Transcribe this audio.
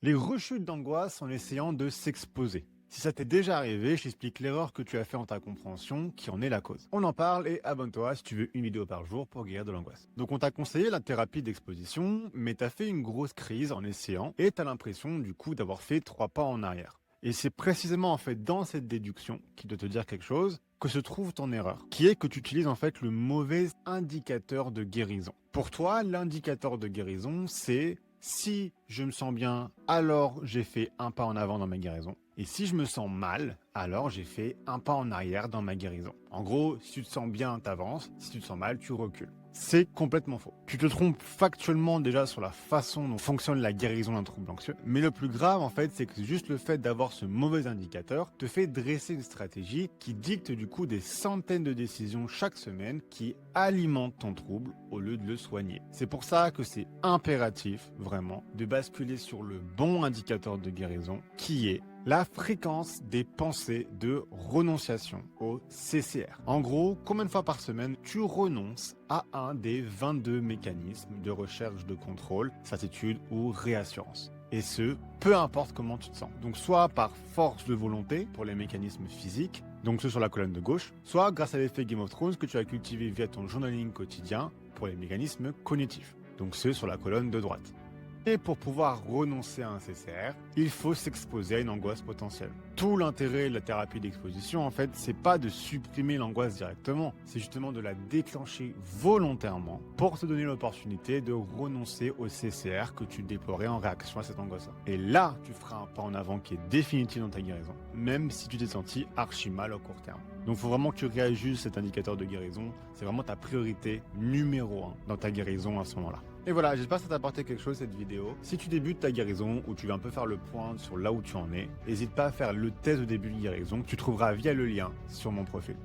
Les rechutes d'angoisse en essayant de s'exposer. Si ça t'est déjà arrivé, je t'explique l'erreur que tu as fait en ta compréhension qui en est la cause. On en parle et abonne-toi si tu veux une vidéo par jour pour guérir de l'angoisse. Donc on t'a conseillé la thérapie d'exposition, mais t'as fait une grosse crise en essayant et t'as l'impression du coup d'avoir fait 3 pas en arrière. Et c'est précisément en fait dans cette déduction qui doit te dire quelque chose que se trouve ton erreur, qui est que tu utilises en fait le mauvais indicateur de guérison. Pour toi, l'indicateur de guérison, c'est si je me sens bien, alors j'ai fait un pas en avant dans ma guérison. Et si je me sens mal, alors j'ai fait un pas en arrière dans ma guérison. En gros, si tu te sens bien, t'avances. Si tu te sens mal, tu recules. C'est complètement faux. Tu te trompes factuellement déjà sur la façon dont fonctionne la guérison d'un trouble anxieux. Mais le plus grave, en fait, c'est que juste le fait d'avoir ce mauvais indicateur te fait dresser une stratégie qui dicte du coup des centaines de décisions chaque semaine qui alimentent ton trouble au lieu de le soigner. C'est pour ça que c'est impératif, vraiment, de basculer sur le bon indicateur de guérison qui est la fréquence des pensées de renonciation au CCR. En gros, combien de fois par semaine tu renonces à un des 22 mécanismes de recherche de contrôle, certitude ou réassurance. Et ce, peu importe comment tu te sens. Donc soit par force de volonté pour les mécanismes physiques, donc ceux sur la colonne de gauche, soit grâce à l'effet Game of Thrones que tu as cultivé via ton journaling quotidien pour les mécanismes cognitifs, donc ceux sur la colonne de droite. Et pour pouvoir renoncer à un CCR, il faut s'exposer à une angoisse potentielle. Tout l'intérêt de la thérapie d'exposition, en fait, c'est pas de supprimer l'angoisse directement, c'est justement de la déclencher volontairement pour te donner l'opportunité de renoncer au CCR que tu déplorais en réaction à cette angoisse. Et là, tu feras un pas en avant qui est définitif dans ta guérison, même si tu t'es senti archi mal au court terme. Donc il faut vraiment que tu réajustes cet indicateur de guérison, c'est vraiment ta priorité numéro 1 dans ta guérison à ce moment-là. Et voilà, j'espère que ça t'a apporté quelque chose cette vidéo. Si tu débutes ta guérison ou tu veux un peu faire le point sur là où tu en es, n'hésite pas à faire le test de début de guérison que tu trouveras via le lien sur mon profil.